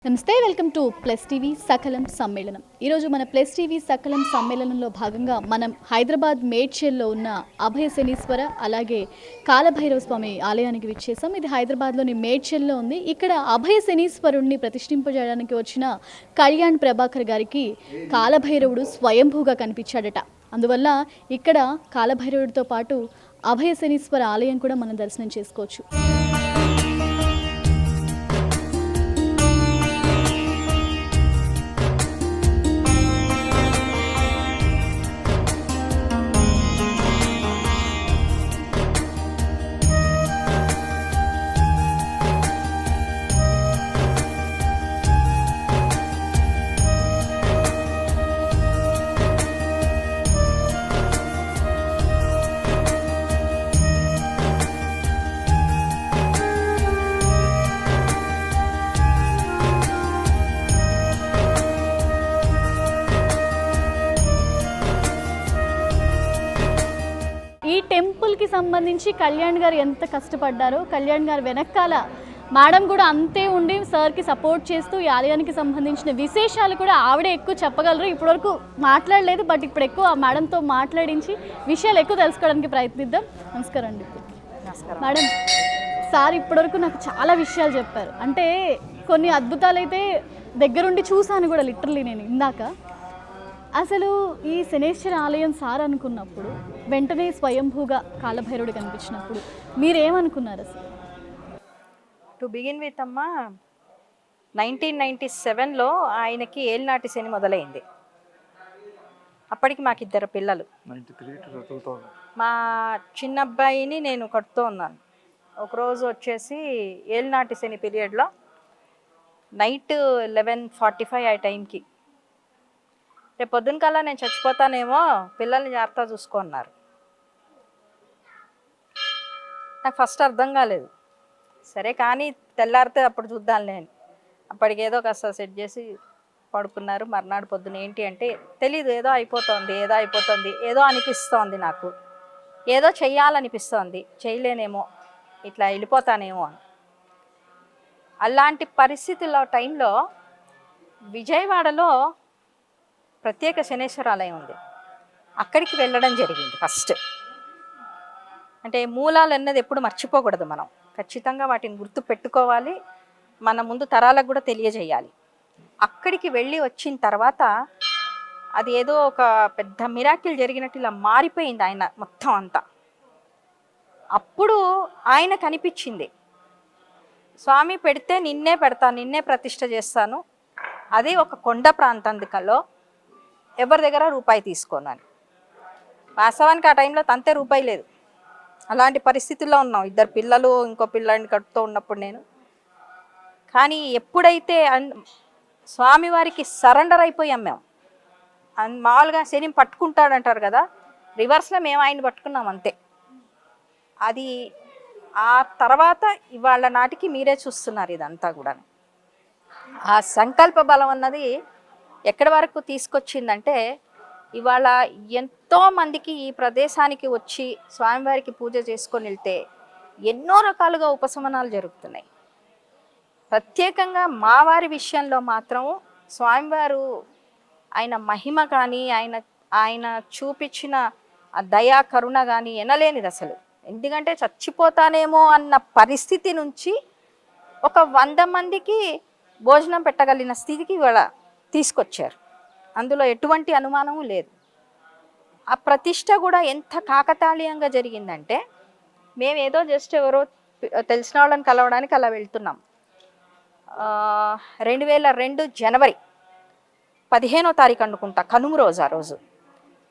నమస్తే, welcome to plus TV సకలం సమ్మేళనం. ఈరోజు మన ప్లస్ టీవీ సకలం సమ్మేళనంలో భాగంగా మనం హైదరాబాద్ మేడ్చల్లో ఉన్న అభయ శనీశ్వర అలాగే కాలభైరవ స్వామి ఆలయానికి విచ్చేసాం. ఇది హైదరాబాద్లోని మేడ్చల్లో ఉంది. ఇక్కడ అభయ శనీశ్వరుణ్ణి ప్రతిష్ఠింపజేయడానికి వచ్చిన కళ్యాణ్ ప్రభాకర్ గారికి కాలభైరవుడు స్వయంభూగా కనిపించాడట. అందువల్ల ఇక్కడ కాలభైరవుడితో పాటు అభయ శనీశ్వర ఆలయం కూడా మనం దర్శనం చేసుకోవచ్చు. ఈ టెంపుల్కి సంబంధించి కళ్యాణ్ గారు ఎంత కష్టపడ్డారో, కళ్యాణ్ గారు వెనకాల మేడం కూడా అంతే ఉండి సార్కి సపోర్ట్ చేస్తూ ఈ ఆలయానికి సంబంధించిన విశేషాలు కూడా ఆవిడే ఎక్కువ చెప్పగలరు. ఇప్పటివరకు మాట్లాడలేదు, బట్ ఇప్పుడు ఎక్కువ ఆ మేడంతో మాట్లాడించి విషయాలు ఎక్కువ తెలుసుకోవడానికి ప్రయత్నిద్దాం. నమస్కారం అండి. నమస్కారం మేడం, సార్ ఇప్పటివరకు నాకు చాలా విషయాలు చెప్పారు. అంటే కొన్ని అద్భుతాలు అయితే దగ్గరుండి చూశాను కూడా, లిటరలీ నేను ఇందాక. అసలు ఈ శనేశ్వర ఆలయం సార్ అనుకున్నప్పుడు, వెంటనే స్వయంభూగా కాలభైరవుడు కనిపించినప్పుడు మీరేమనుకున్నారు అసలు? టు బిగిన్ విత్ అమ్మ, 1997లో ఆయనకి ఏలినాటి శని మొదలైంది. అప్పటికి మాకు 2 పిల్లలు. 93 to 2000. మా చిన్నబ్బాయిని నేను కడుతూ ఉన్నాను. ఒకరోజు వచ్చేసి ఏలినాటి శని పీరియడ్లో నైట్ 11:45 ఆ టైంకి, రేపు పొద్దున కల్లా నేను చచ్చిపోతానేమో, పిల్లల్ని జాగ్రత్తగా చూసుకున్నారు. నాకు ఫస్ట్ అర్థం కాలేదు. సరే కానీ తెల్లారితే అప్పుడు చూద్దాంలే అని అప్పటికి ఏదో కాస్త సెట్ చేసి పడుకున్నారు. మర్నాడు పొద్దున ఏంటి అంటే తెలీదు, ఏదో అయిపోతుంది, ఏదో అనిపిస్తోంది, నాకు ఏదో చెయ్యాలనిపిస్తోంది, చేయలేనేమో, ఇట్లా వెళ్ళిపోతానేమో అని. అలాంటి పరిస్థితుల్లో టైంలో విజయవాడలో ప్రత్యేక శనేశ్వర ఆలయం ఉంది. అక్కడికి వెళ్ళడం జరిగింది ఫస్ట్. అంటే మూలాలు అన్నది ఎప్పుడు మర్చిపోకూడదు, మనం ఖచ్చితంగా వాటిని గుర్తు పెట్టుకోవాలి, మన ముందు తరాలకు కూడా తెలియజేయాలి. అక్కడికి వెళ్ళి వచ్చిన తర్వాత అది ఏదో ఒక పెద్ద మిరాకిల్ జరిగినట్టు ఇలా మారిపోయింది ఆయన మొత్తం అంతా. అప్పుడు ఆయన కనిపించింది, స్వామి పెడితే నిన్నే పెడతాను, నిన్నే ప్రతిష్ఠ చేస్తాను, అది ఒక కొండ ప్రాంతంలో ఎవరి దగ్గర రూపాయి తీసుకోనని. వాస్తవానికి ఆ టైంలో తంతే రూపాయి లేదు, అలాంటి పరిస్థితుల్లో ఉన్నాం. 2 పిల్లలు, ఇంకో పిల్లాడిని కడుతూ ఉన్నప్పుడు నేను. కానీ ఎప్పుడైతే స్వామివారికి సరెండర్ అయిపోయాం మేము, మామూలుగా శని పట్టుకుంటాడంటారు కదా, రివర్స్లో మేము ఆయన్ని పట్టుకున్నాం అంతే. అది ఆ తర్వాత ఇవాళ నాటికి మీరే చూస్తున్నారు ఇదంతా కూడా. ఆ సంకల్ప బలం అన్నది ఎక్కడి వరకు తీసుకొచ్చిందంటే, ఇవాళ ఎంతోమందికి ఈ ప్రదేశానికి వచ్చి స్వామివారికి పూజ చేసుకొని వెళ్తే ఎన్నో రకాలుగా ఉపశమనాలు జరుగుతున్నాయి. ప్రత్యేకంగా మా వారి విషయంలో మాత్రం స్వామివారు ఆయన మహిమ కానీ, ఆయన చూపించిన ఆ దయా కరుణ కానీ ఎనలేనిది అసలు. ఎందుకంటే చచ్చిపోతానేమో అన్న పరిస్థితి నుంచి ఒక 100 మందికి భోజనం పెట్టగలిగిన స్థితికి ఇవాళ తీసుకొచ్చారు. అందులో ఎటువంటి అనుమానము లేదు. ఆ ప్రతిష్ట కూడా ఎంత కాకతాళీయంగా జరిగిందంటే, మేమేదో జస్ట్ ఎవరో తెలిసిన వాళ్ళని కలవడానికి అలా వెళ్తున్నాం. 2002 జనవరి 15వ తారీఖు అనుకుంటా, కనుమ రోజు. ఆ రోజు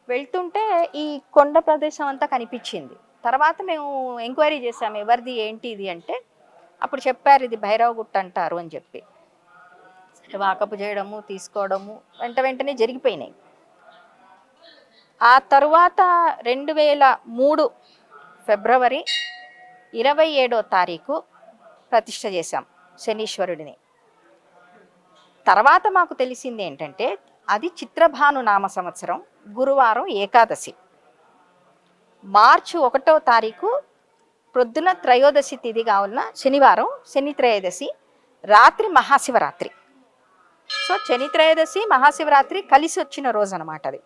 వెళ్తుంటే ఈ కొండ ప్రదేశం అంతా కనిపించింది. తర్వాత మేము ఎంక్వైరీ చేసాము, ఎవరిది ఏంటి ఇది అంటే, అప్పుడు చెప్పారు ఇది భైరవగుట్ట అంటారు అని చెప్పి. వాకపు చేయడము, తీసుకోవడము వెంటనే జరిగిపోయినాయి. ఆ తరువాత 2003 ఫిబ్రవరి 27వ తారీఖు ప్రతిష్ఠ చేశాం శనీశ్వరుడిని. తర్వాత మాకు తెలిసింది ఏంటంటే, అది చిత్రభాను నామ సంవత్సరం, గురువారం ఏకాదశి, మార్చి 1వ తారీఖు ప్రొద్దున త్రయోదశి తిథి కావున శనివారం, శని త్రయోదశి, రాత్రి మహాశివరాత్రి. సో శని త్రయోదశి మహాశివరాత్రి కలిసి వచ్చిన రోజు అనమాట అది.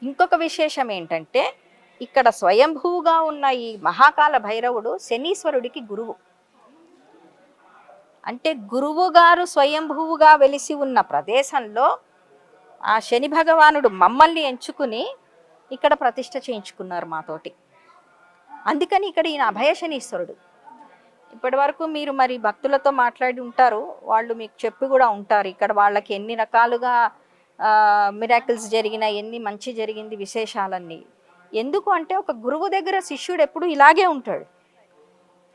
ఇంకొక విశేషం ఏంటంటే ఇక్కడ స్వయంభూగా ఉన్న ఈ మహాకాల భైరవుడు శనీశ్వరుడికి గురువు. అంటే గురువు గారు స్వయంభూగా వెలిసి ఉన్న ప్రదేశంలో ఆ శని భగవానుడు మమ్మల్ని ఎంచుకుని ఇక్కడ ప్రతిష్ఠ చేయించుకున్నారు మాతోటి. అందుకని ఇక్కడ ఈయన అభయశనీశ్వరుడు. ఇప్పటి వరకు మీరు మరి భక్తులతో మాట్లాడి ఉంటారు, వాళ్ళు మీకు చెప్పి కూడా ఉంటారు ఇక్కడ వాళ్ళకి ఎన్ని రకాలుగా మిరాకిల్స్ జరిగిన, ఎన్ని మంచి జరిగింది, విశేషాలన్నీ. ఎందుకు అంటే ఒక గురువు దగ్గర శిష్యుడు ఎప్పుడు ఇలాగే ఉంటాడు.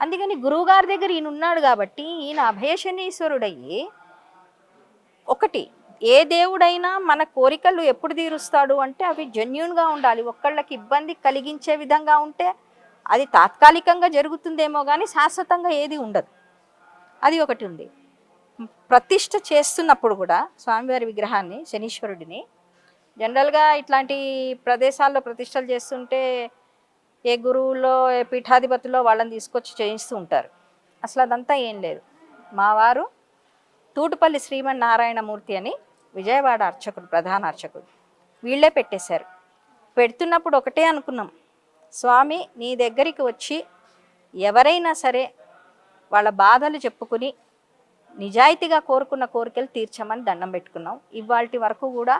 అందుకని గురువుగారి దగ్గర ఈయన ఉన్నాడు కాబట్టి ఈయన అభయశనీశ్వరుడయ్యి, ఒకటి ఏ దేవుడైనా మన కోరికలు ఎప్పుడు తీరుస్తాడు అంటే అవి జెన్యూన్గా ఉండాలి. ఒక్కళ్ళకి ఇబ్బంది కలిగించే విధంగా ఉంటే అది తాత్కాలికంగా జరుగుతుందేమో కానీ శాశ్వతంగా ఏది ఉండదు. అది ఒకటి ఉంది. ప్రతిష్ఠ చేస్తున్నప్పుడు కూడా స్వామివారి విగ్రహాన్ని, శనీశ్వరుడిని, జనరల్గా ఇట్లాంటి ప్రదేశాల్లో ప్రతిష్టలు చేస్తుంటే ఏ గురువులో ఏ పీఠాధిపతిలో వాళ్ళని తీసుకొచ్చి చేయిస్తూ ఉంటారు. అసలు అదంతా ఏం లేదు. మా వారు తూటుపల్లి శ్రీమన్నారాయణమూర్తి అని విజయవాడ అర్చకుడు, ప్రధాన అర్చకుడు, వీళ్ళే పెట్టేశారు. పెడుతున్నప్పుడు ఒకటే అనుకున్నాం, స్వామి నీ దగ్గరికి వచ్చి ఎవరైనా సరే వాళ్ళ బాధలు చెప్పుకుని నిజాయితీగా కోరుకున్న కోరికలు తీర్చమని దండం పెట్టుకున్నాం. ఇవాల్టి వరకు కూడా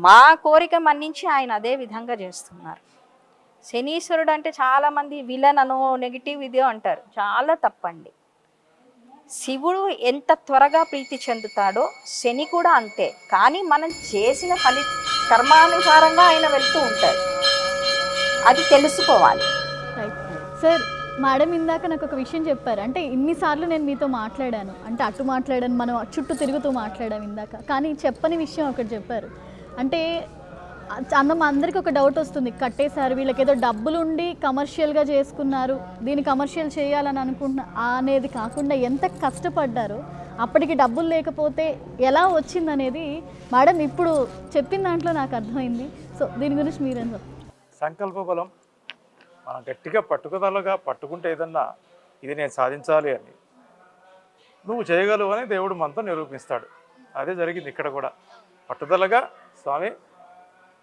మా కోరిక మన్నించి ఆయన అదే విధంగా చేస్తున్నారు. శనీశ్వరుడు అంటే చాలామంది విలన్ అనో నెగిటివ్ ఇదే అంటారు, చాలా తప్పండి. శివుడు ఎంత త్వరగా ప్రీతి చెందుతాడో శని కూడా అంతే. కానీ మనం చేసిన కర్మానుసారంగా ఆయన వెళ్తూ ఉంటాడు, అది తెలుసుకోవాలి. రైట్ సార్, మేడం ఇందాక నాకు ఒక విషయం చెప్పారు. అంటే ఇన్నిసార్లు నేను మీతో మాట్లాడాను, అంటే అటు మాట్లాడాను, మనం చుట్టూ తిరుగుతూ మాట్లాడాము ఇందాక, కానీ చెప్పని విషయం ఒకటి చెప్పారు. అంటే అందరికి ఒక డౌట్ వస్తుంది, కట్టేశారు, వీళ్ళకి ఏదో డబ్బులు ఉండి కమర్షియల్గా చేసుకున్నారు, దీన్ని కమర్షియల్ చేయాలని అనుకుంటున్నా అనేది కాకుండా ఎంత కష్టపడ్డారో, అప్పటికి డబ్బులు లేకపోతే ఎలా వచ్చిందనేది మేడం ఇప్పుడు చెప్పిన దాంట్లో నాకు అర్థమైంది. సో దీని గురించి మీరేం చెప్తారు? సంకల్ప బలం, మనం గట్టిగా పట్టుదలగా పట్టుకుంటే ఏదన్నా ఇది నేను సాధించాలి అని నువ్వు చేయగలవు అని దేవుడు మనతో నిరూపిస్తాడు. అదే జరిగింది ఇక్కడ కూడా. పట్టుదలగా స్వామి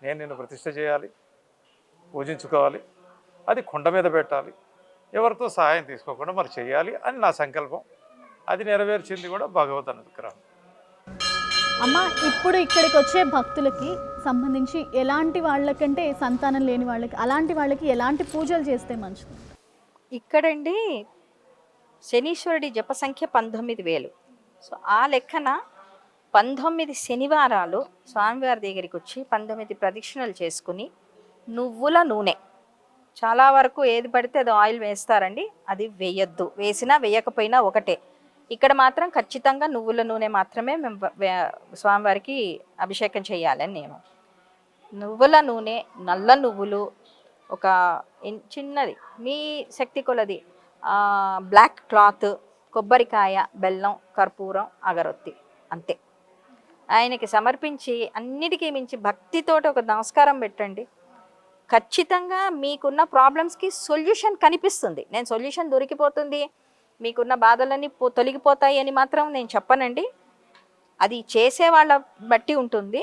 నేను నిన్ను ప్రతిష్ఠ చేయాలి, పూజించుకోవాలి, అది కొండ మీద పెట్టాలి, ఎవరితో సహాయం తీసుకోకుండా మరి చేయాలి అని నా సంకల్పం. అది నెరవేర్చింది కూడా భగవద్ అనుగ్రహం. అమ్మ, ఇప్పుడు ఇక్కడికి వచ్చే భక్తులకి సంబంధించి ఎలాంటి వాళ్ళకంటే సంతానం లేని వాళ్ళకి, అలాంటి వాళ్ళకి ఎలాంటి పూజలు చేస్తే మంచిది? ఇక్కడండి శనీశ్వరుడి జప సంఖ్య 19,000. సో ఆ లెక్కన 19 శనివారాలు స్వామివారి దగ్గరికి వచ్చి 19 ప్రదక్షిణలు చేసుకుని నువ్వుల నూనె, చాలా వరకు ఏది పడితే అది ఆయిల్ వేస్తారండి, అది వేయద్దు, వేసినా వేయకపోయినా ఒకటే. ఇక్కడ మాత్రం ఖచ్చితంగా నువ్వుల నూనె మాత్రమే మేము స్వామివారికి అభిషేకం చేయాలని నేను. నువ్వుల నూనె, నల్ల నువ్వులు, ఒక చిన్నది మీ శక్తి కొలది బ్లాక్ క్లాత్, కొబ్బరికాయ, బెల్లం, కర్పూరం, అగరొత్తి, అంతే. ఆయనకి సమర్పించి అన్నిటికీ మించి భక్తితోటి ఒక నమస్కారం పెట్టండి. ఖచ్చితంగా మీకున్న ప్రాబ్లమ్స్కి సొల్యూషన్ కనిపిస్తుంది. నేను సొల్యూషన్ దొరికిపోతుంది, మీకున్న బాధలన్నీ తొలగిపోతాయి అని మాత్రం నేను చెప్పనండి, అది చేసే వాళ్ళ బట్టి ఉంటుంది.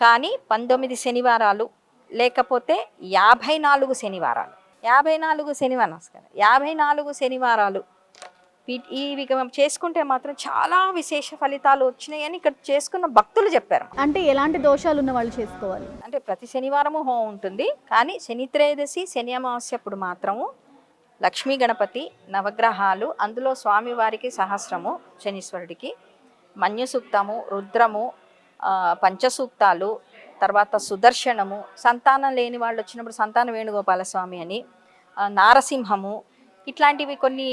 కానీ 19 శనివారాలు లేకపోతే 54 శనివారాలు, 54 శనివారాలు ఇవి చేసుకుంటే మాత్రం చాలా విశేష ఫలితాలు వచ్చినాయని ఇక్కడ చేసుకున్న భక్తులు చెప్పారు. అంటే ఎలాంటి దోషాలు ఉన్న వాళ్ళు చేసుకోవాలి? అంటే ప్రతి శనివారము హోమం ఉంటుంది, కానీ శని త్రయోదశి, శని అమావాస్య అప్పుడు మాత్రము లక్ష్మీ గణపతి, నవగ్రహాలు, అందులో స్వామివారికి సహస్రము, శనీశ్వరుడికి మన్యు సూక్తము, రుద్రము, పంచసూక్తాలు, తర్వాత సుదర్శనము, సంతానం లేని వాళ్ళు వచ్చినప్పుడు సంతాన వేణుగోపాల స్వామి అని, నారసింహము, ఇట్లాంటివి కొన్ని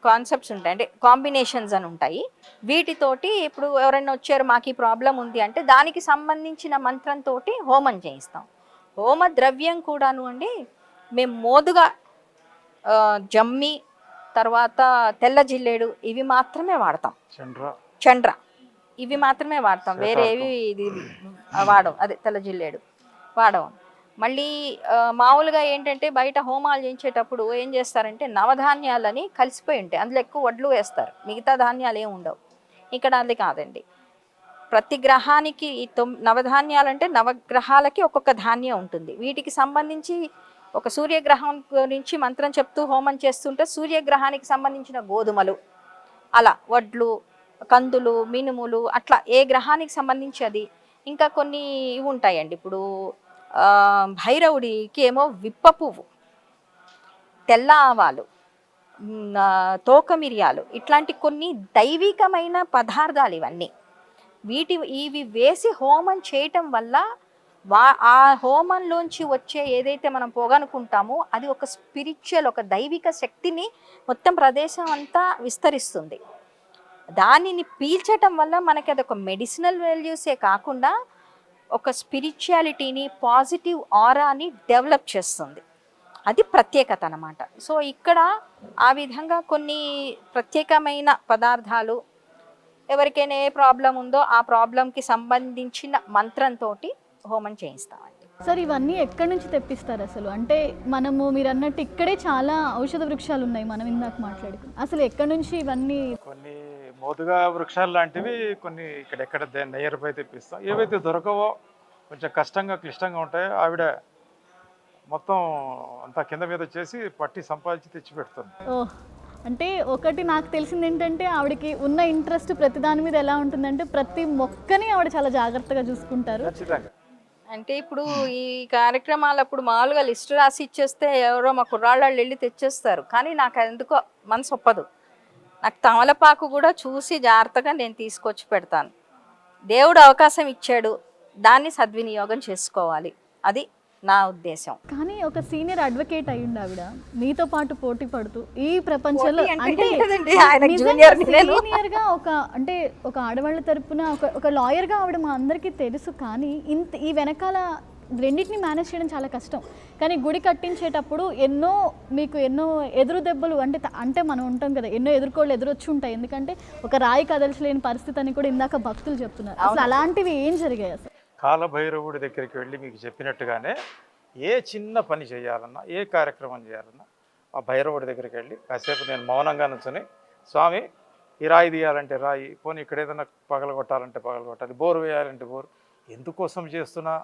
కాన్సెప్ట్స్ ఉంటాయి, అంటే కాంబినేషన్స్ అని ఉంటాయి. వీటితోటి ఇప్పుడు ఎవరైనా వచ్చారు మాకు ఈ ప్రాబ్లం ఉంది అంటే దానికి సంబంధించిన మంత్రంతో హోమం చేయిస్తాం. హోమ ద్రవ్యం కూడాను అండి మేము మోదుగా, జమ్మి, తర్వాత తెల్ల జిల్లేడు, ఇవి మాత్రమే వాడతాం. చండ్ర ఇవి మాత్రమే వాడతాం, వేరే ఏవి ఇది వాడం, అదే తెల్ల జిల్లేడు వాడం. మళ్ళీ మామూలుగా ఏంటంటే బయట హోమాలు చేయించేటప్పుడు ఏం చేస్తారంటే నవధాన్యాలని కలిసిపోయి ఉంటాయి, అందులో ఎక్కువ వడ్లు వేస్తారు, మిగతా ధాన్యాలు ఏమి ఉండవు. ఇక్కడ అది కాదండి. ప్రతి గ్రహానికి ఈ నవధాన్యాలు అంటే నవగ్రహాలకి ఒక్కొక్క ధాన్యం ఉంటుంది. వీటికి సంబంధించి ఒక సూర్యగ్రహం గురించి మంత్రం చెప్తూ హోమం చేస్తుంటే సూర్యగ్రహానికి సంబంధించిన గోధుమలు, అలా వడ్లు, కందులు, మినుములు, అట్లా ఏ గ్రహానికి సంబంధించి అది. ఇంకా కొన్ని ఇవి ఉంటాయండి. ఇప్పుడు భైరవుడికి ఏమో విప్ప పువ్వు, తెల్ల ఆవాలు, తోక మిరియాలు, ఇట్లాంటి కొన్ని దైవికమైన పదార్థాలు ఇవన్నీ. ఇవి వేసి హోమం చేయటం వల్ల ఆ హోమంలోంచి వచ్చే ఏదైతే మనం పొగనుకుంటామో అది ఒక స్పిరిచువల్, ఒక దైవిక శక్తిని మొత్తం ప్రదేశం అంతా విస్తరిస్తుంది. దానిని పీల్చటం వల్ల మనకి అది ఒక మెడిసినల్ వాల్యూసే కాకుండా ఒక స్పిరిచువాలిటీని, పాజిటివ్ ఆరాని డెవలప్ చేస్తుంది. అది ప్రత్యేకత అన్నమాట. సో ఇక్కడ ఆ విధంగా కొన్ని ప్రత్యేకమైన పదార్థాలు, ఎవరికైనా ఏ ప్రాబ్లం ఉందో ఆ ప్రాబ్లంకి సంబంధించిన మంత్రంతో హోమం చేయిస్తామండి. సార్ ఇవన్నీ ఎక్కడి నుంచి తెప్పిస్తారు అసలు? అంటే మీరు అన్నట్టు ఇక్కడే చాలా ఔషధ వృక్షాలు ఉన్నాయి, మనం ఇందాక మాట్లాడుకున్నాం. అసలు ఎక్కడి నుంచి ఇవన్నీ? కొన్ని మోదుగా వృక్షాలు లాంటివి కొన్ని ఇక్కడెక్కడ నియర్ బై తెప్పిస్తాం. ఏవైతే దొరకవో, కొంచెం కష్టంగా క్లిష్టంగా ఉంటాయో ఆవిడ మొత్తం అంతా కింద మీద చేసి పట్టి సంపాదించి తెచ్చి పెడుతుంది. ఓహ్, అంటే ఒకటి నాకు తెలిసింది ఏంటంటే ఆవిడకి ఉన్న ఇంట్రెస్ట్ ప్రతి దాని మీద ఎలా ఉంటుందంటే ప్రతి మొక్కని ఆవిడ చాలా జాగ్రత్తగా చూసుకుంటారు. ఖచ్చితంగా. అంటే ఇప్పుడు ఈ కార్యక్రమాలు అప్పుడు మామూలుగా లిస్టు రాసి ఇచ్చేస్తే ఎవరో మా కుర్రాళ్ళు వెళ్ళి తెచ్చేస్తారు. కానీ నాకు ఎందుకో మనసు ఒప్పదు. నాకు తమలపాకు కూడా చూసి జాగ్రత్తగా నేను తీసుకొచ్చి పెడతాను. దేవుడు అవకాశం ఇచ్చాడు, దాన్ని సద్వినియోగం చేసుకోవాలి, అది నా ఉద్దేశం. కానీ ఒక సీనియర్ అడ్వకేట్ అయ్యింది ఆవిడ, మీతో పాటు పోటీ పడుతూ ఈ ప్రపంచంలో అంటే సీనియర్ గా ఒక ఆడవాళ్ళ తరపున ఒక లాయర్ గా ఆవిడ మా అందరికీ తెలుసు. కానీ ఈ వెనకాల రెండింటిని మేనేజ్ చేయడం చాలా కష్టం. కానీ గుడి కట్టించేటప్పుడు మీకు ఎన్నో ఎదురు దెబ్బలు అంటే మనం ఉంటాం కదా, ఎన్నో ఎదుర్కోళ్ళు ఎదురొచ్చి ఉంటాయి. ఎందుకంటే ఒక రాయి కదల్చలేని పరిస్థితి అని కూడా ఇందాక భక్తులు చెప్తున్నారు. అసలు అలాంటివి ఏం జరిగాయి అసలు? కాలభైరవుడి దగ్గరికి వెళ్ళి మీకు చెప్పినట్టుగానే ఏ చిన్న పని చేయాలన్నా, ఏ కార్యక్రమం చేయాలన్నా ఆ భైరవుడి దగ్గరికి వెళ్ళి కాసేపు నేను మౌనంగా నుంచుని, స్వామి ఈ రాయి తీయాలంటే రాయి, పోనీ ఇక్కడ ఏదైనా పగలగొట్టాలంటే పగలగొట్టాలి, బోరు వేయాలంటే బోరు, ఎందుకోసం చేస్తున్నా,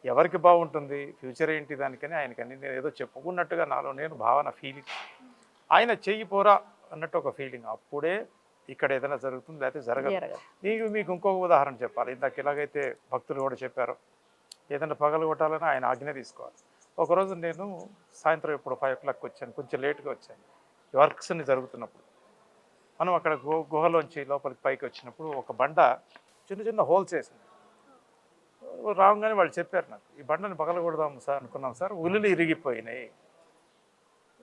ఎవరికి బాగుంటుంది, ఫ్యూచర్ ఏంటి దానికని ఆయనకని నేను ఏదో చెప్పుకున్నట్టుగా నాలో నేను భావన, ఫీలింగ్. ఆయన చెయ్యి పోరా అన్నట్టు ఒక ఫీలింగ్. అప్పుడే ఇక్కడ ఏదైనా జరుగుతుంది, లేకపోతే జరగదు. మీకు ఇంకొక ఉదాహరణ చెప్పాలి. ఇందాక ఎలాగైతే భక్తులు కూడా చెప్పారో, ఏదైనా పగలు కొట్టాలని ఆయన ఆజ్ఞ తీసుకోవాలి. ఒకరోజు నేను సాయంత్రం ఇప్పుడు 5 o'clock వచ్చాను, కొంచెం లేట్గా వచ్చాను. వర్క్స్ అన్ని జరుగుతున్నప్పుడు మనం అక్కడ గుహలోంచి లోపలికి పైకి వచ్చినప్పుడు ఒక బండ చిన్న చిన్న హోల్స్ వేసింది. రాగానే వాళ్ళు చెప్పారు నాకు, ఈ బండని పగలకూడదాము సార్ అనుకున్నాం సార్, ఉల్లులు ఇరిగిపోయినాయి.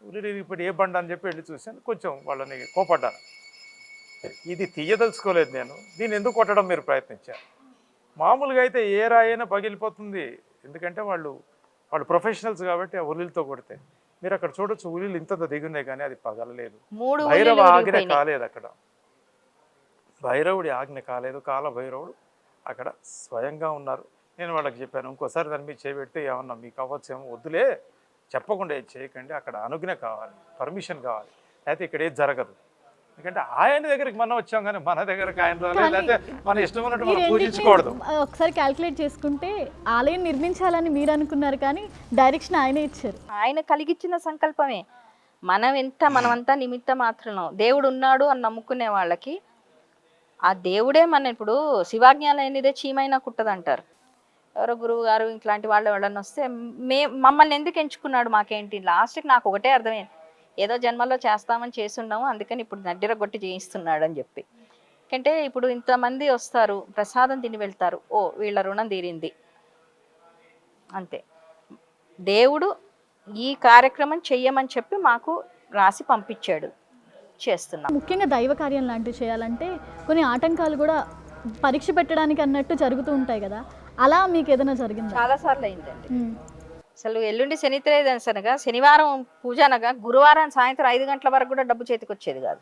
ఉల్లులు ఇరిగిపోయి ఏ బండ అని చెప్పి వెళ్ళి చూశాను. కొంచెం వాళ్ళని కోపడ్డాను. ఇది తీయదలుచుకోలేదు నేను, దీన్ని ఎందుకు కొట్టడం మీరు ప్రయత్నించారు. మామూలుగా అయితే ఏ రాయైనా పగిలిపోతుంది, ఎందుకంటే వాళ్ళు ప్రొఫెషనల్స్ కాబట్టి ఆ ఉల్లితో కొడితే. మీరు అక్కడ చూడొచ్చు, ఉల్లిలు ఇంత దిగున్నాయి కానీ అది పగలలేదు. భైరవ ఆజ్ఞ కాలేదు అక్కడ, భైరవుడి ఆజ్ఞ కాలేదు. కాలభైరవుడు అక్కడ స్వయంగా ఉన్నారు. నేను వాళ్ళకి చెప్పాను, ఇంకోసారి దాన్ని మీరు చేయబెడితే ఏమన్నా మీకు అవ్వచ్చేమో, వద్దులే చెప్పకుండా ఏది చేయకండి, అక్కడ అనుజ్ఞ కావాలి, పర్మిషన్ కావాలి, అయితే ఇక్కడ ఏది జరగదు. ఎందుకంటే ఆయన దగ్గరికి మనం వచ్చాం కానీ మన దగ్గరకు ఆయన లేకపోతే మన ఇష్టం ఉన్నట్టు మనం పూజించకూడదు. ఒకసారి క్యాల్కులేట్ చేసుకుంటే ఆలయం నిర్మించాలని మీరు అనుకున్నారు, కానీ డైరెక్షన్ ఆయనే ఇచ్చారు. ఆయన కలిగించిన సంకల్పమే. మనమంతా నిమిత్త మాత్రం. దేవుడు ఉన్నాడు అని నమ్ముకునే వాళ్ళకి ఆ దేవుడే ఇప్పుడు శివాజ్ఞాలైనదే చీమైనా కుట్టదంటారు. ఎవరో గురువు గారు ఇట్లాంటి వాళ్ళు ఎవరన్నా వస్తే మమ్మల్ని ఎందుకు ఎంచుకున్నాడు మాకేంటి? లాస్ట్కి నాకు ఒకటే అర్థమైంది, ఏదో జన్మలో చేస్తామని చేసున్నాము, అందుకని ఇప్పుడు నడ్డిరగొట్టి చేయిస్తున్నాడు అని చెప్పి. ఎందుకంటే ఇప్పుడు ఇంతమంది వస్తారు, ప్రసాదం తిని వెళ్తారు, ఓ వీళ్ళ రుణం తీరింది అంతే. దేవుడు ఈ కార్యక్రమం చెయ్యమని చెప్పి మాకు రాసి పంపించాడు, చేస్తున్నాం. ముఖ్యంగా దైవ కార్యం లాంటివి చేయాలంటే కొన్ని ఆటంకాలు కూడా పరీక్ష పెట్టడానికి అన్నట్టు జరుగుతూ ఉంటాయి కదా, అలా మీకు ఏదైనా జరిగింది? చాలాసార్లు అయిందండి. అసలు ఎల్లుండి శని త్రయోదశి అనగా, శనివారం పూజ అనగా, గురువారం సాయంత్రం 5 గంటల వరకు కూడా డబ్బు చేతికి వచ్చేది కాదు.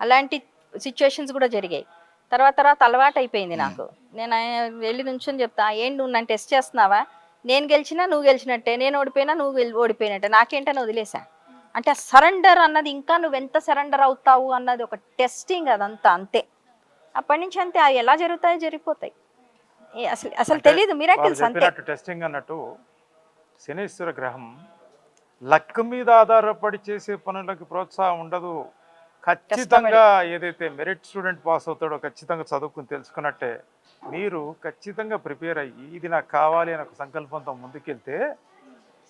అలాంటి సిచ్యువేషన్స్ కూడా జరిగాయి. తర్వాత అలవాటు అయిపోయింది నాకు. నేను వెళ్ళి నుంచొని చెప్తా, ఏంటి నువ్వు నన్ను టెస్ట్ చేస్తున్నావా, నేను గెలిచినా నువ్వు గెలిచినట్టే, నేను ఓడిపోయినా నువ్వు ఓడిపోయినట్టే, నాకేంటని వదిలేసా. అంటే సరెండర్ అన్నది, ఇంకా నువ్వు ఎంత సరెండర్ అవుతావు అన్నది ఒక టెస్టింగ్, అదంతా అంతే. అప్పటి నుంచి అంతే, అవి ఎలా జరుగుతాయో జరిగిపోతాయి. అసలు అసలు తెలియదు, వాళ్ళు మిరాకిల్స్ అంతే. చెప్పినట్టు టెస్టింగ్ అన్నట్టు శనీశ్వర గ్రహం లక్ మీద ఆధారపడి చేసే పనులకి ప్రోత్సాహం ఉండదు. ఖచ్చితంగా ఏదైతే మెరిట్ స్టూడెంట్ పాస్ అవుతాడో ఖచ్చితంగా చదువుకుని తెలుసుకున్నట్టే మీరు ఖచ్చితంగా ప్రిపేర్ అయ్యి ఇది నాకు కావాలి అని ఒక సంకల్పంతో ముందుకెళ్తే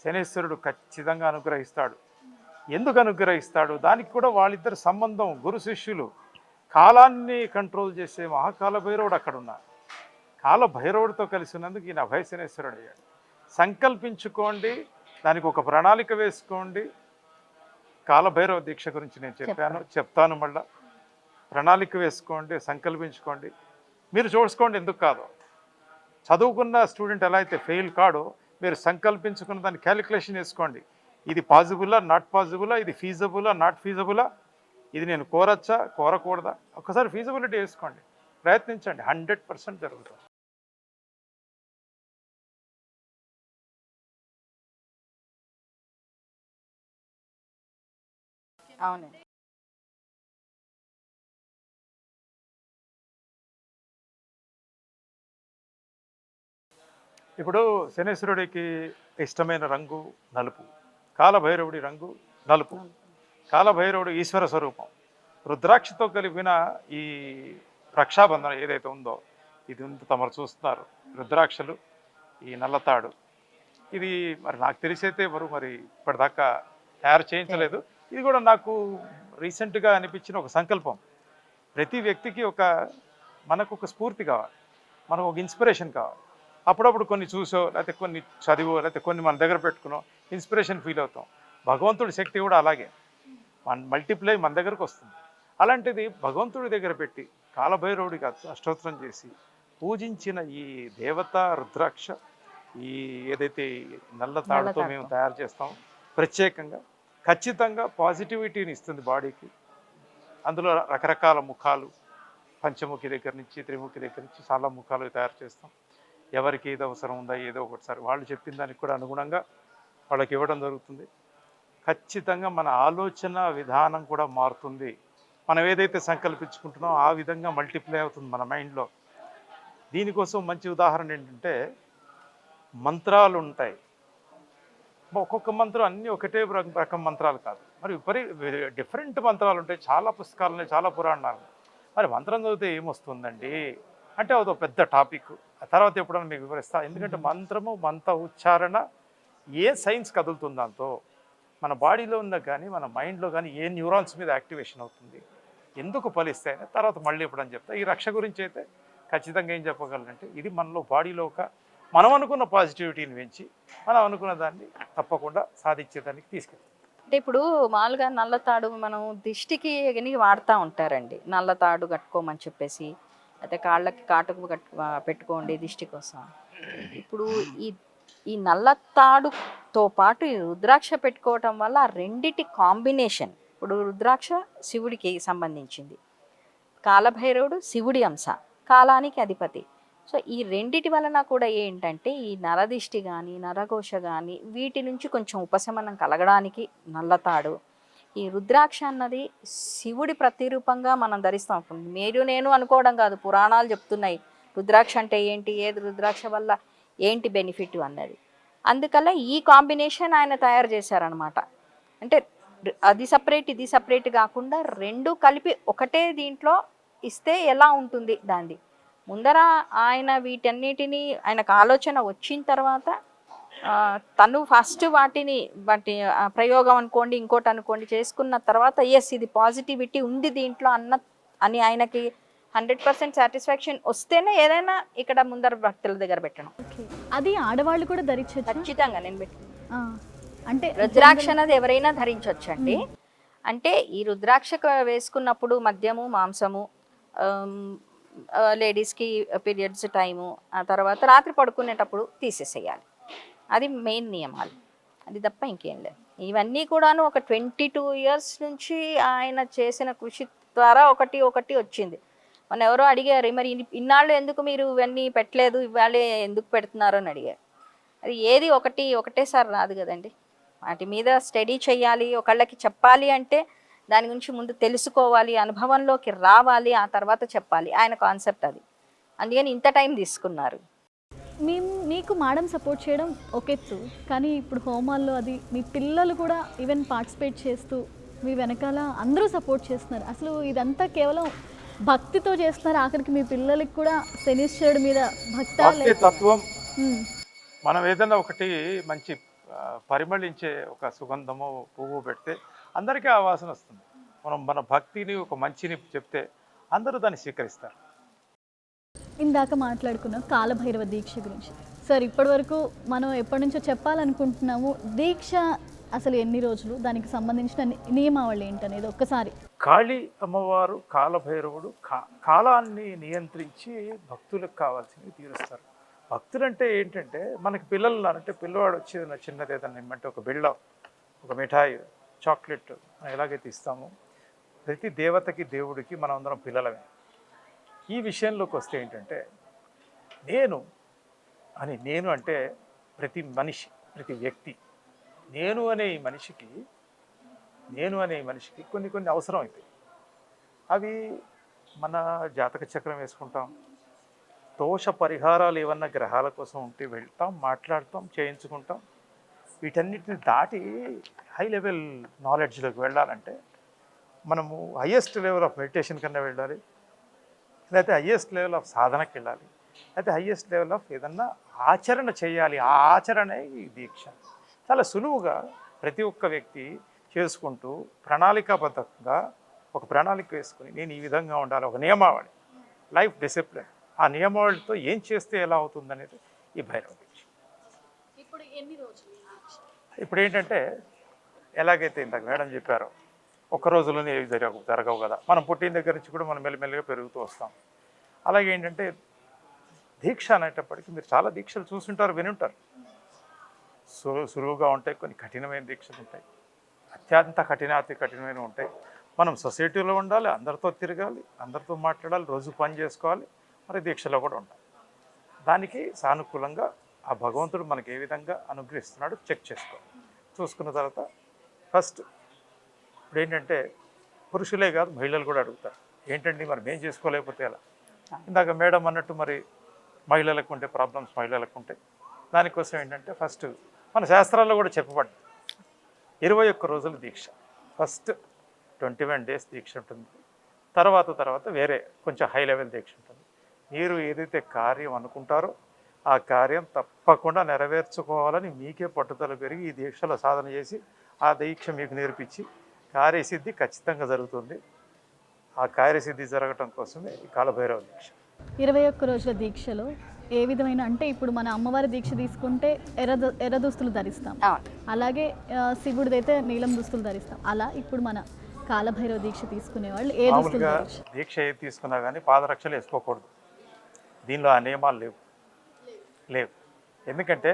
శనీశ్వరుడు ఖచ్చితంగా అనుగ్రహిస్తాడు. ఎందుకు అనుగ్రహిస్తాడు? దానికి కూడా వాళ్ళిద్దరు సంబంధం గురు శిష్యులు. కాలాన్ని కంట్రోల్ చేసే మహాకాల భైరవుడు అక్కడ ఉన్నారు. కాల భైరవుడితో కలిసి ఉన్నందుకు ఈయన అభయ శనీశ్వరుడు అయ్యాడు. సంకల్పించుకోండి, దానికి ఒక ప్రణాళిక వేసుకోండి. కాలభైరవ దీక్ష గురించి నేను చెప్తాను మళ్ళా. ప్రణాళిక వేసుకోండి, సంకల్పించుకోండి, మీరు చూసుకోండి ఎందుకు కాదు. చదువుకున్న స్టూడెంట్ ఎలా అయితే ఫెయిల్ కాడో మీరు సంకల్పించుకున్న దాన్ని క్యాలిక్యులేషన్ వేసుకోండి. ఇది పాజిబులా, నాట్ పాజిబులా, ఇది ఫీజబులా, నాట్ ఫీజబులా, ఇది నేను కోరచ్చా, కోరకూడదా, ఒకసారి ఫీజబిలిటీ వేసుకోండి, ప్రయత్నించండి, 100% జరుగుతుంది. అవునండి. ఇప్పుడు శనీశ్వరుడికి ఇష్టమైన రంగు నలుపు, కాలభైరవుడి రంగు నలుపు. కాలభైరవుడు ఈశ్వర స్వరూపం. రుద్రాక్షతో కలిపిన ఈ రక్షాబంధనం ఏదైతే ఉందో ఇది తమరు చూస్తున్నారు. రుద్రాక్షలు, ఈ నల్లతాడు, ఇది మరి నాకు తెలిసైతే మరి ఇప్పటిదాకా తయారు చేయించలేదు. ఇది కూడా నాకు రీసెంట్గా అనిపించిన ఒక సంకల్పం. ప్రతి వ్యక్తికి మనకు ఒక స్ఫూర్తి కావాలి, మనకు ఒక ఇన్స్పిరేషన్ కావాలి. అప్పుడప్పుడు కొన్ని చూసో లేకపోతే కొన్ని చదివో లేకపోతే కొన్ని మన దగ్గర పెట్టుకునో ఇన్స్పిరేషన్ ఫీల్ అవుతాం. భగవంతుడి శక్తి కూడా అలాగే మల్టిప్లై మన దగ్గరకు వస్తుంది. అలాంటిది భగవంతుడి దగ్గర పెట్టి కాలభైరవుడికి అష్టోత్తరం చేసి పూజించిన ఈ దేవత రుద్రాక్ష, ఈ ఏదైతే నల్ల తాడుతో మేము తయారు చేస్తాం ప్రత్యేకంగా, ఖచ్చితంగా పాజిటివిటీని ఇస్తుంది బాడీకి. అందులో రకరకాల ముఖాలు, పంచముఖి దగ్గర నుంచి త్రిముఖి దగ్గర నుంచి చాలా ముఖాలు తయారు చేస్తాం. ఎవరికి ఏదో అవసరం ఉందా ఏదో ఒకటిసారి వాళ్ళు చెప్పిన దానికి కూడా అనుగుణంగా వాళ్ళకి ఇవ్వడం జరుగుతుంది. ఖచ్చితంగా మన ఆలోచన విధానం కూడా మారుతుంది. మనం ఏదైతే సంకల్పించుకుంటున్నామో ఆ విధంగా మల్టిప్లై అవుతుంది మన మైండ్లో. దీనికోసం మంచి ఉదాహరణ ఏంటంటే మంత్రాలు ఉంటాయి. ఒక్కొక్క మంత్రం అన్నీ ఒకటే రకం మంత్రాలు కాదు, మరి డిఫరెంట్ మంత్రాలు ఉంటాయి. చాలా పుస్తకాలు ఉన్నాయి, చాలా పురాణాలు. మరి మంత్రం చదివితే ఏమొస్తుందండి అంటే అదో పెద్ద టాపిక్. ఆ తర్వాత ఎప్పుడైనా మీకు వివరిస్తా. ఎందుకంటే మంత్రము, మంత్ర ఉచ్చారణ ఏ సైన్స్ కదులుతుంది దాంతో మన బాడీలో ఉన్న కానీ మన మైండ్లో కానీ ఏ న్యూరాన్స్ మీద యాక్టివేషన్ అవుతుంది, ఎందుకు ఫలిస్తాయని తర్వాత మళ్ళీ ఎప్పుడని చెప్తా. ఈ రక్ష గురించి అయితే ఖచ్చితంగా ఏం చెప్పగలనంటే ఇది మనలో బాడీలో మనం అనుకున్న పాజిటివిటీని పెంచి మనం అనుకున్న దాన్ని తప్పకుండా సాధించేదానికి తీసుకెళ్తాం. అంటే ఇప్పుడు మామూలుగా నల్లతాడు మనం దిష్టికి వాడుతూ ఉంటారండి. నల్లతాడు కట్టుకోమని చెప్పేసి, అయితే కాళ్ళకి కాటుకు పెట్టుకోండి దిష్టి కోసం. ఇప్పుడు ఈ నల్లతాడుతో పాటు ఈ రుద్రాక్ష పెట్టుకోవటం వల్ల ఆ రెండిటి కాంబినేషన్. ఇప్పుడు రుద్రాక్ష శివుడికి సంబంధించింది, కాలభైరవుడు శివుడి అంశ, కాలానికి అధిపతి. సో ఈ రెండిటి వలన కూడా ఏంటంటే ఈ నరదిష్టి కానీ నరఘోష కానీ వీటి నుంచి కొంచెం ఉపశమనం కలగడానికి నల్లతాడు. ఈ రుద్రాక్ష అన్నది శివుడి ప్రతిరూపంగా మనం ధరిస్తాం. మీరు నేను అనుకోవడం కాదు, పురాణాలు చెప్తున్నాయి రుద్రాక్ష అంటే ఏంటి, ఏది రుద్రాక్ష వల్ల ఏంటి బెనిఫిట్ అన్నది. అందుకల్ల ఈ కాంబినేషన్ ఆయన తయారు చేశారనమాట. అంటే అది సపరేట్ ఇది సపరేట్ కాకుండా రెండు కలిపి ఒకటే దీంట్లో ఇస్తే ఎలా ఉంటుంది దాన్ని. ముందర ఆయన వీటన్నిటినీ ఆయనకు ఆలోచన వచ్చిన తర్వాత తను ఫస్ట్ వాటి ప్రయోగం అనుకోండి ఇంకోటి అనుకోండి చేసుకున్న తర్వాత ఎస్ ఇది పాజిటివిటీ ఉంది దీంట్లో అని ఆయనకి 100% సాటిస్ఫాక్షన్ వస్తేనే ఏదైనా ఇక్కడ ముందర భక్తుల దగ్గర పెట్టడం. అది ఆడవాళ్ళు కూడా ధరించవచ్చు ఖచ్చితంగా. నేను అంటే రుద్రాక్ష అనేది ఎవరైనా ధరించవచ్చు అండి. అంటే ఈ రుద్రాక్ష వేసుకున్నప్పుడు మద్యము మాంసము, లేడీస్కి పీరియడ్స్ టైము, ఆ తర్వాత రాత్రి పడుకునేటప్పుడు తీసేసేయాలి. అది మెయిన్ నియమాలు, అది తప్ప ఇంకేం లేదు. ఇవన్నీ కూడాను ఒక 22 years నుంచి ఆయన చేసిన కృషి ద్వారా ఒకటి వచ్చింది. మన ఎవరో అడిగారు, మరి ఇన్నాళ్ళు ఎందుకు మీరు ఇవన్నీ పెట్టలేదు, ఇవాళే ఎందుకు పెడుతున్నారు అని అడిగారు. అది ఏది ఒకటేసారి రాదు కదండి. వాటి మీద స్టడీ చేయాలి, ఒకళ్ళకి చెప్పాలి అంటే దాని గురించి ముందు తెలుసుకోవాలి, అనుభవంలోకి రావాలి, ఆ తర్వాత చెప్పాలి. ఆయన కాన్సెప్ట్ అది. అందుకని ఇంత టైం తీసుకున్నారు. మీకు మేడం సపోర్ట్ చేయడం ఒక ఎత్తు, కానీ ఇప్పుడు హోమాల్లో అది మీ పిల్లలు కూడా ఈవెన్ పార్టిసిపేట్ చేస్తూ మీ వెనకాల అందరూ సపోర్ట్ చేస్తున్నారు. అసలు ఇదంతా కేవలం భక్తితో చేస్తున్నారు. ఆఖరికి మీ పిల్లలకి కూడా శనీశ్వరుడి మీద భక్తి తత్వం. ఉమ్, మనం ఏదైనా ఒకటి మంచి పరిమళించే ఒక సుగంధము పువ్వు పెడితే అందరికీ ఆ వాసన వస్తుంది. మనం మన భక్తిని ఒక మంచిని చెప్తే అందరూ దాన్ని స్వీకరిస్తారు. ఇందాక మాట్లాడుకున్నాం కాలభైరవ దీక్ష గురించి. సార్, ఇప్పటి వరకు మనం ఎప్పటి నుంచో చెప్పాలనుకుంటున్నాము, దీక్ష అసలు ఎన్ని రోజులు, దానికి సంబంధించిన నియమావళి ఏంటనేది ఒక్కసారి. కాళీ అమ్మవారు, కాలభైరవుడు కాలాన్ని నియంత్రించి భక్తులకు కావాల్సినవి తీరుస్తారు. భక్తులంటే ఏంటంటే మనకి పిల్లలు ఉన్నారంటే పిల్లవాడు వచ్చి చిన్నది ఏదన్నా ఇమ్మంటే ఒక బిళ్ళ, ఒక మిఠాయి, చాక్లెట్ ఎలాగైతే ఇస్తామో ప్రతి దేవతకి దేవుడికి మనం అందరం పిల్లలమే. ఈ విషయంలోకి వస్తే ఏంటంటే నేను అంటే ప్రతి మనిషి, ప్రతి వ్యక్తి, నేను అనే ఈ మనిషికి కొన్ని అవసరం అవుతాయి. అవి మన జాతక చక్రం వేసుకుంటాం, దోష పరిహారాలు ఏమన్నా గ్రహాల కోసం ఉంటే వెళ్తాం, మాట్లాడతాం, చేయించుకుంటాం. వీటన్నిటిని దాటి హై లెవెల్ నాలెడ్జ్లోకి వెళ్ళాలంటే మనము హయ్యెస్ట్ లెవెల్ ఆఫ్ మెడిటేషన్ కన్నా వెళ్ళాలి, లేకపోతే హయ్యెస్ట్ లెవెల్ ఆఫ్ సాధనకి వెళ్ళాలి, లేకపోతే హయ్యెస్ట్ లెవెల్ ఆఫ్ ఏదన్నా ఆచరణ చేయాలి. ఆ ఆచరణే ఈ దీక్ష. చాలా సులువుగా ప్రతి ఒక్క వ్యక్తి చేసుకుంటూ ప్రణాళికాబద్ధంగా ఒక ప్రణాళిక వేసుకుని నేను ఈ విధంగా ఉండాలి, ఒక నియమావళి, లైఫ్ డిసిప్లిన్, ఆ నియమావళితో ఏం చేస్తే ఎలా అవుతుందనేది ఈ భైరవ దీక్ష. ఇప్పుడు ఎన్ని రోజులు? ఇప్పుడు ఏంటంటే ఎలాగైతే ఇందాక మేడం చెప్పారో ఒక్క రోజులోనే ఏవి జరగవు కదా. మనం పుట్టిన దగ్గర నుంచి కూడా మనం మెల్లిమెల్లిగా పెరుగుతూ వస్తాం. అలాగే ఏంటంటే దీక్ష అనేటప్పటికీ మీరు చాలా దీక్షలు చూసుంటారు, వినుంటారు. సులువుగా ఉంటాయి, కొన్ని కఠినమైన దీక్షలు ఉంటాయి, అత్యంత కఠినమైనవి ఉంటాయి. మనం సొసైటీలో ఉండాలి, అందరితో తిరగాలి, అందరితో మాట్లాడాలి, రోజు పని చేసుకోవాలి, మరి దీక్షలో కూడా ఉండాలి. దానికి సానుకూలంగా ఆ భగవంతుడు మనకి ఏ విధంగా అనుగ్రహిస్తున్నాడు చెక్ చేసుకోవాలి. చూసుకున్న తర్వాత ఫస్ట్ ఇప్పుడు ఏంటంటే పురుషులే కాదు మహిళలు కూడా అడుగుతారు, ఏంటండి మరి మేము చేసుకోలేకపోతే ఎలా. ఇందాక మేడం అన్నట్టు మరి మహిళలకు ఉంటే ప్రాబ్లమ్స్ మహిళలకు ఉంటాయి. దానికోసం ఏంటంటే ఫస్ట్ మన శాస్త్రాల్లో కూడా చెప్పబడింది 21 రోజుల దీక్ష. ఫస్ట్ 21 days దీక్ష ఉంటుంది. తర్వాత వేరే కొంచెం హై లెవెల్ దీక్ష ఉంటుంది. మీరు ఏదైతే కార్యం అనుకుంటారో ఆ కార్యం తప్పకుండా నెరవేర్చుకోవాలని మీకే పట్టుదల పెరిగి ఈ దీక్షలో సాధన చేసి ఆ దీక్ష మీకు నేర్పించి కార్యసిద్ధి ఖచ్చితంగా జరుగుతుంది. ఆ కార్యసిద్ధి జరగటం కోసమే ఈ కాలభైరవ దీక్ష. 21 రోజుల దీక్షలో ఏ విధమైన, అంటే ఇప్పుడు మన అమ్మవారి దీక్ష తీసుకుంటే ఎర్ర దుస్తులు ధరిస్తాం, అలాగే శివుడిదైతే నీలం దుస్తులు ధరిస్తాం. అలా ఇప్పుడు మన కాలభైరవ దీక్ష తీసుకునే వాళ్ళు ఏ దుస్తులు ధరించాలి? దీక్ష ఏది తీసుకున్నా కానీ పాదరక్షలు వేసుకోకూడదు. దీనిలో ఆ నియమాలు లేవు. ఎందుకంటే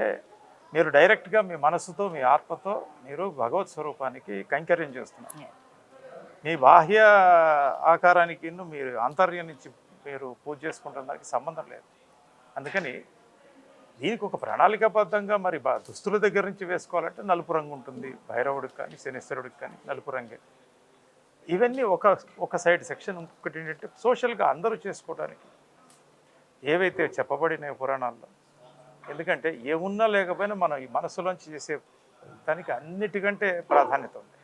మీరు డైరెక్ట్గా మీ మనసుతో మీ ఆత్మతో మీరు భగవత్ స్వరూపానికి కైంకర్యం చేస్తున్నారు. మీ బాహ్య ఆకారానికి మీరు ఆంతర్యం నుంచి మీరు పూజ చేసుకుంటున్న దానికి సంబంధం లేదు. అందుకని దీనికి ఒక ప్రణాళికాబద్ధంగా మరి దుస్తుల దగ్గర నుంచి వేసుకోవాలంటే నలుపు రంగు ఉంటుంది. భైరవుడికి కానీ శనీశ్వరుడికి కానీ నలుపు రంగే. ఇవన్నీ ఒక సైడ్ సెక్షన్. ఇంకొకటి ఏంటంటే సోషల్గా అందరూ చేసుకోవడానికి ఏవైతే చెప్పబడినాయో పురాణాల్లో. ఎందుకంటే ఏమున్నా లేకపోయినా మనం ఈ మనసులోంచి చేసే దానికి అన్నిటికంటే ప్రాధాన్యత ఉంది.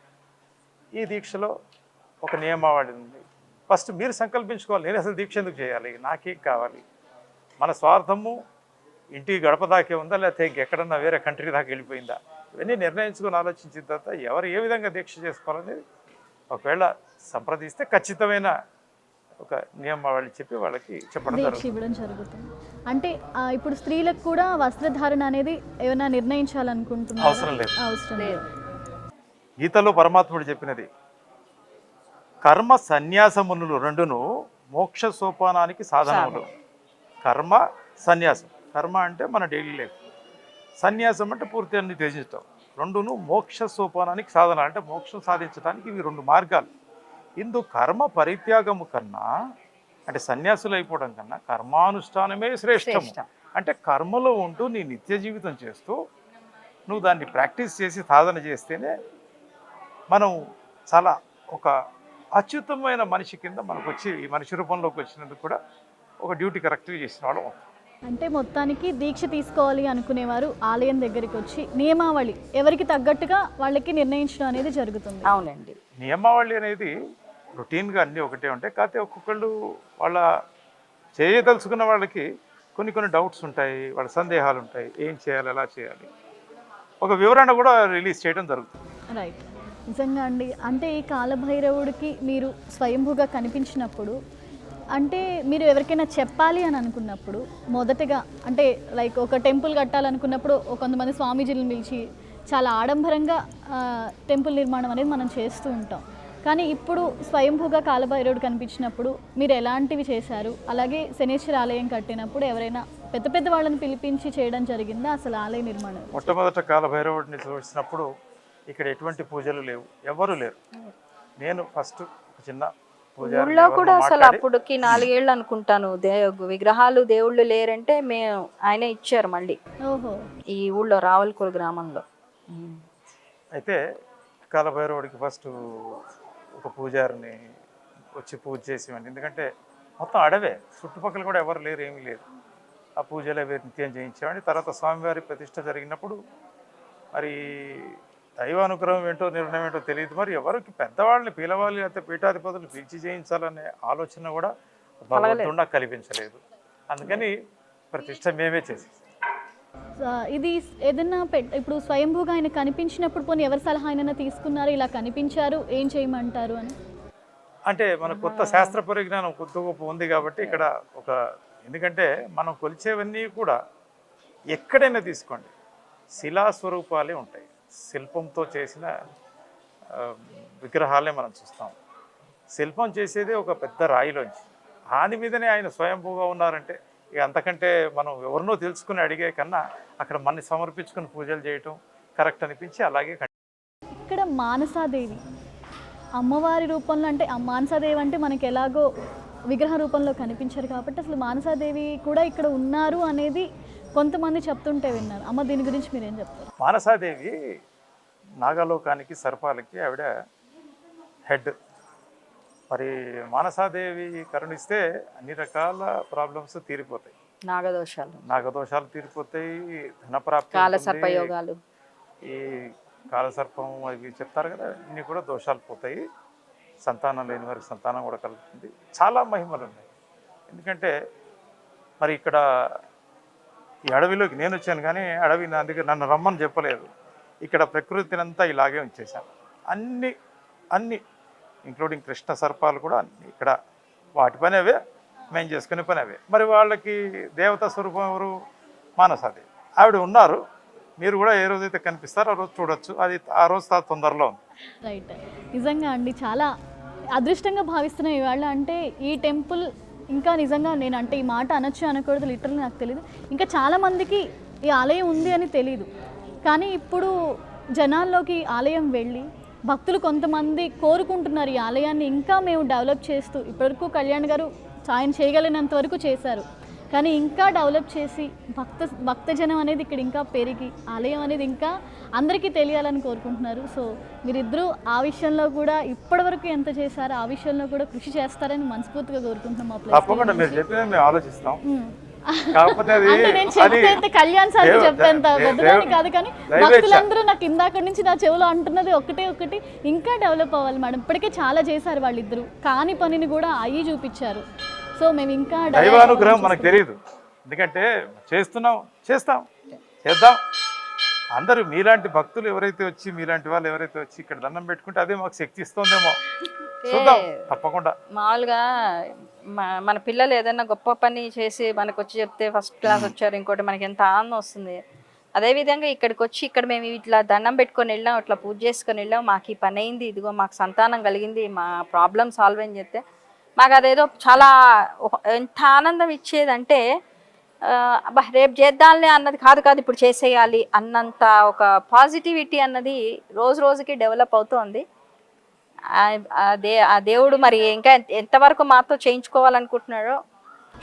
ఈ దీక్షలో ఒక నియమావళి ఉంది. ఫస్ట్ మీరు సంకల్పించుకోవాలి, నేను అసలు దీక్ష ఎందుకు చేయాలి, నాకేం కావాలి. మన స్వార్థము ఇంటికి గడప దాకే ఉందా, లేకపోతే ఇంకెక్కడన్నా వేరే కంట్రీ దాకా వెళ్ళిపోయిందా, ఇవన్నీ నిర్ణయించుకొని ఆలోచించిన తర్వాత ఎవరు ఏ విధంగా దీక్ష చేసుకోవాలనేది ఒకవేళ సంప్రదిస్తే ఖచ్చితమైన ఒక నియమావళి చెప్పి వాళ్ళకి చెప్పడం జరుగుతుంది. అంటే ఇప్పుడు స్త్రీలకు కూడా వస్త్రధారణ అనేది ఏమైనా నిర్ణయించాలనుకుంటున్నారు? అవసరం లేదు. గీతలో పరమాత్ముడు చెప్పినది కర్మ సన్యాసములు రెండును మోక్ష సోపానానికి సాధనములు. కర్మ సన్యాసం, కర్మ అంటే మన డైలీ లైఫ్, సన్యాసం అంటే పూర్తి అన్ని త్యజించటం. రెండును మోక్ష సోపానానికి సాధన, అంటే మోక్షం సాధించడానికి ఇవి రెండు మార్గాలు. ఇందు కర్మ పరిత్యాగము కన్నా, అంటే సన్యాసులు అయిపోవడం కన్నా కర్మానుష్ఠానమే శ్రేష్టము. అంటే కర్మలో ఉంటూ నీ నిత్య జీవితం చేస్తూ నువ్వు దాన్ని ప్రాక్టీస్ చేసి సాధన చేస్తేనే మనం చాలా ఒక అత్యుత్తమైన మనిషి కింద మనకు వచ్చి ఈ మనిషి రూపంలోకి వచ్చినందుకు కూడా ఒక డ్యూటీ కరెక్ట్గా చేసిన వాళ్ళం అవుతాం. అంటే మొత్తానికి దీక్ష తీసుకోవాలి అనుకునేవారు ఆలయం దగ్గరికి వచ్చి నియమావళి ఎవరికి తగ్గట్టుగా వాళ్ళకి నిర్ణయించడం అనేది జరుగుతుంది. అవునండి. నియమావళి అనేది రొటీన్గా అన్నీ ఒకటే ఉంటాయి. కాకపోతే ఒక్కొక్కళ్ళు వాళ్ళ చేయదలుచుకున్న వాళ్ళకి కొన్ని డౌట్స్ ఉంటాయి, వాళ్ళ సందేహాలు ఉంటాయి, ఏం చేయాలి, ఎలా చేయాలి, ఒక వివరణ కూడా రిలీజ్ చేయడం జరుగుతుంది. రైట్. నిజంగా అండి. అంటే ఈ కాలభైరవుడికి మీరు స్వయంభూగా కనిపించినప్పుడు అంటే మీరు ఎవరికైనా చెప్పాలి అని అనుకున్నప్పుడు మొదటగా అంటే లైక్ ఒక టెంపుల్ కట్టాలనుకున్నప్పుడు కొంతమంది స్వామీజీలను పిలిచి చాలా ఆడంబరంగా టెంపుల్ నిర్మాణం అనేది మనం చేస్తూ ఉంటాం. కానీ ఇప్పుడు స్వయంభూగా కాలభైరవుడు కనిపించినప్పుడు మీరు ఎలాంటివి చేశారు? అలాగే శనేశ్వర ఆలయం కట్టినప్పుడు ఎవరైనా పెద్ద పెద్ద వాళ్ళని పిలిపించి చేయడం జరిగిందా అసలు ఆలయ నిర్మాణం? మొట్టమొదట కాలభైరవుడిని చూసినప్పుడు ఇక్కడ ఎటువంటి పూజలు లేవు, ఎవరు లేరు. నేను ఫస్ట్ చిన్న ఊళ్ళో కూడా అసలు అప్పుడుకి 4 ఏళ్ళు అనుకుంటాను విగ్రహాలు దేవుళ్ళు లేరంటే మేము ఆయనే ఇచ్చారు మళ్ళీ ఓహో ఈ ఊళ్ళో రావల్కూరు గ్రామంలో. అయితే కాలభైరవుడికి ఫస్ట్ ఒక పూజారిని వచ్చి పూజ చేసేవాడిని. ఎందుకంటే మొత్తం అడవే, చుట్టుపక్కల కూడా ఎవరు లేరు, ఏమీ లేదు. ఆ పూజలు అవి నిత్యం చేయించేవాడిని. తర్వాత స్వామివారి ప్రతిష్ట జరిగినప్పుడు మరి దైవానుగ్రహం ఏంటో నిర్ణయం ఏంటో తెలియదు, మరి ఎవరికి పెద్దవాళ్ళని పిలవాలి లేకపోతే పీఠాధిపతులు పిలిచి చేయించాలనే ఆలోచన కూడా భగవంతుడు నాకు కల్పించలేదు. అందుకని ప్రతిష్ట మేమే చేసి ఇది ఏదన్నా ఇప్పుడు స్వయంభూగా ఆయన కనిపించినప్పుడు పోనీ ఎవరి సలహా అయినా తీసుకున్నారు ఇలా కనిపించారు ఏం చేయమంటారు అని? అంటే మన కొత్త శాస్త్ర పరిజ్ఞానం కొత్త గొప్ప ఉంది కాబట్టి ఇక్కడ ఒక ఎందుకంటే మనం కొలిచేవన్నీ కూడా ఎక్కడైనా తీసుకోండి శిలాస్వరూపాలే ఉంటాయి, శిల్పంతో చేసిన విగ్రహాలే మనం చూస్తాం. శిల్పం చేసేదే ఒక పెద్ద రాయిలోంచి, దాని మీదనే ఆయన స్వయంభూగా ఉన్నారంటే ఇక అంతకంటే మనం ఎవరినో తెలుసుకుని అడిగే కన్నా అక్కడ మనని సమర్పించుకుని పూజలు చేయటం కరెక్ట్ అనిపించి అలాగే. ఇక్కడ మానసాదేవి అమ్మవారి రూపంలో అంటే మానసాదేవి అంటే మనకి ఎలాగో విగ్రహ రూపంలో కనిపించారు కాబట్టి అసలు మానసాదేవి కూడా ఇక్కడ ఉన్నారు అనేది కొంతమంది చెప్తుంటే విన్నారు. అమ్మ దీని గురించి మీరేం చెప్తారు? మానసాదేవి నాగలోకానికి సర్పాలకి ఆవిడ హెడ్. మరి మానసాదేవి కరుణిస్తే అన్ని రకాల ప్రాబ్లమ్స్ తీరిపోతాయి, నాగదోషాలు తీరిపోతాయి, ధనప్రాప్తి, కాలసర్పయోగాలు, ఈ కాలసర్పం అవి చెప్తారు కదా, ఇన్ని కూడా దోషాలు పోతాయి. సంతానం లేని వారికి సంతానం కూడా కలుగుతుంది. చాలా మహిమలు ఉన్నాయి. ఎందుకంటే మరి ఇక్కడ ఈ అడవిలోకి నేను వచ్చాను కానీ అడవి నా దగ్గర నన్ను రమ్మని చెప్పలేదు. ఇక్కడ ప్రకృతిని అంతా ఇలాగే ఉంచేశాను. అన్ని ఇంక్లూడింగ్ కృష్ణ సర్పాలు కూడా అన్ని ఇక్కడ వాటి పని అవే, మేము చేసుకునే పని అవే. మరి వాళ్ళకి దేవతా స్వరూపం ఎవరు? మానసాదేవి. ఆవిడ ఉన్నారు. మీరు కూడా ఏ రోజైతే కనిపిస్తారో ఆ రోజు చూడొచ్చు. అది ఆ రోజు తొందరలో ఉంది. రైట్. నిజంగా అండి చాలా అదృష్టంగా భావిస్తున్నాం ఇవాళ. అంటే ఈ టెంపుల్ ఇంకా నిజంగా నేను అంటే ఈ మాట అనొచ్చు అనకూడదు లిటరల్లీ నాకు తెలియదు. ఇంకా చాలామందికి ఈ ఆలయం ఉంది అని తెలియదు. కానీ ఇప్పుడు జనాల్లోకి ఆలయం వెళ్ళి భక్తులు కొంతమంది కోరుకుంటున్నారు ఈ ఆలయాన్ని ఇంకా మేము డెవలప్ చేస్తూ, ఇప్పటివరకు కళ్యాణ్ గారు ఆయన చేయగలిగినంత వరకు చేశారు, కానీ ఇంకా డెవలప్ చేసి భక్తజనం అనేది ఇక్కడ ఇంకా పెరిగి ఆలయం అనేది ఇంకా అందరికీ తెలియాలని కోరుకుంటున్నారు. సో మీరిద్దరూ ఆ విషయంలో కూడా ఇప్పటివరకు ఎంత చేశారో ఆ విషయంలో కూడా కృషి చేస్తారని మనస్ఫూర్తిగా కోరుకుంటున్నాం. తప్పకుండా మీరు చెప్పినది మేము ఆలోచిస్తాం. కాకపోతే అంటే నేను చెప్తే కళ్యాణ్ సార్ చెప్పేంత పెద్దదాన్ని కాదు, కానీ భక్తులందరూ నాకు ఇందాక నుంచి నా చెవులో అంటున్నది ఒకటి ఇంకా డెవలప్ అవ్వాలి మేడం. ఇప్పటికే చాలా చేశారు వాళ్ళిద్దరూ, కాని పనిని కూడా అయ్యి చూపించారు. సో మేము ఇంకా దైవానుగ్రహం మనకు తెలియదు, ఎందుకంటే చేస్తాం చేద్దాం. అందరూ మీలాంటి భక్తులు ఎవరైతే వచ్చి మీలాంటి వాళ్ళు ఎవరైతే వచ్చి ఇక్కడ దండం పెట్టుకుంటే అదే మాకు శక్తి ఇస్తుందేమో చూద్దాం. తప్పకుండా మామూలుగా మన పిల్లలు ఏదైనా గొప్ప పని చేసి మనకు వచ్చి చెప్తే ఫస్ట్ క్లాస్ వచ్చారు ఇంకోటి మనకి ఎంత ఆనందం వస్తుంది. అదేవిధంగా ఇక్కడికి వచ్చి ఇక్కడ మేము ఇట్లా దండం పెట్టుకొని వెళ్ళాం, ఇట్లా పూజ చేసుకొని వెళ్ళాం, మాకు ఈ పని అయింది, ఇదిగో మాకు సంతానం కలిగింది, మా ప్రాబ్లం సాల్వ్ అని చెప్తే మాకు అదేదో చాలా ఎంత ఆనందం ఇచ్చేదంటే రేపు చేద్దాంలే అన్నది కాదు ఇప్పుడు చేసేయాలి అన్నంత ఒక పాజిటివిటీ అన్నది రోజు రోజుకి డెవలప్ అవుతోంది. ఆ దేవుడు మరి ఇంకా ఎంతవరకు మాతో చేయించుకోవాలనుకుంటున్నాడో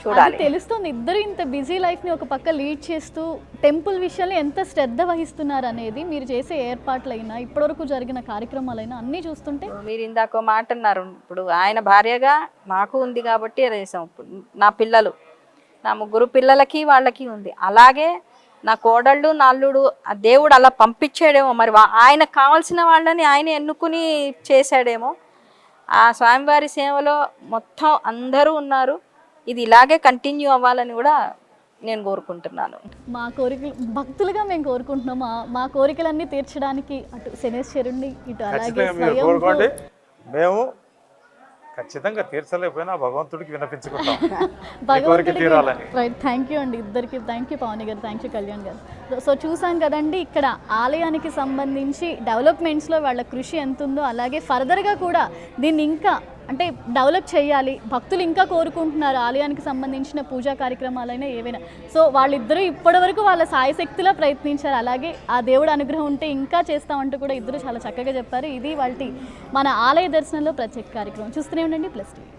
చూడాలి. తెలుస్తుంది ఇద్దరు ఇంత బిజీ లైఫ్ని ఒక పక్క లీడ్ చేస్తూ టెంపుల్ విషయంలో ఎంత శ్రద్ధ వహిస్తున్నారు అనేది, మీరు చేసే ఏర్పాట్లైనా ఇప్పటివరకు జరిగిన కార్యక్రమాలైనా అన్నీ చూస్తుంటే. మీరు ఇందాక ఓ మాట అన్నారు, ఇప్పుడు ఆయన భార్యగా నాకు ఉంది కాబట్టి చేసాం. ఇప్పుడు నా పిల్లలు, నా 3 పిల్లలకి వాళ్ళకి ఉంది. అలాగే నా కోడళ్ళు నల్లుడు ఆ దేవుడు అలా పంపించాడేమో, మరి ఆయనకు కావాల్సిన వాళ్ళని ఆయన ఎన్నుకుని చేశాడేమో. ఆ స్వామివారి సేవలో మొత్తం అందరూ ఉన్నారు. ఇది ఇలాగే కంటిన్యూ అవ్వాలని కూడా నేను కోరుకుంటున్నాను. మా కోరికలు భక్తులుగా మేము కోరుకుంటున్నాం. మా కోరికలన్నీ తీర్చడానికి అటు శనేశ్వరుణ్ణి ఇటు అలాగే ఖచ్చితంగా మీరు కోరుకోండి. మేము ఖచ్చితంగా తీర్చలేకపోయినా భగవంతుడికి వినిపించుకుంటాం ఈ కోరిక తీరాలని. రైట్, థ్యాంక్ యూ అండి ఇద్దరికి. థ్యాంక్ యూ పవని గారు, థ్యాంక్ యూ కళ్యాణ్ గారు. సో చూసాం కదండి ఇక్కడ ఆలయానికి సంబంధించి డెవలప్మెంట్స్లో వాళ్ళ కృషి ఎంత ఉందో, అలాగే ఫర్దర్గా కూడా దీన్ని ఇంకా అంటే డెవలప్ చేయాలి, భక్తులు ఇంకా కోరుకుంటున్నారు ఆలయానికి సంబంధించిన పూజా కార్యక్రమాలైనా ఏవైనా. సో వాళ్ళిద్దరూ ఇప్పటివరకు వాళ్ళ సాయశక్తిలా ప్రయత్నించారు. అలాగే ఆ దేవుడు అనుగ్రహం ఉంటే ఇంకా చేస్తామంటూ కూడా ఇద్దరు చాలా చక్కగా చెప్పారు. ఇది వాళ్ళ మన ఆలయ దర్శనంలో ప్రత్యేక కార్యక్రమం. చూస్తూనే ఉండండి ప్లస్ టీవీ.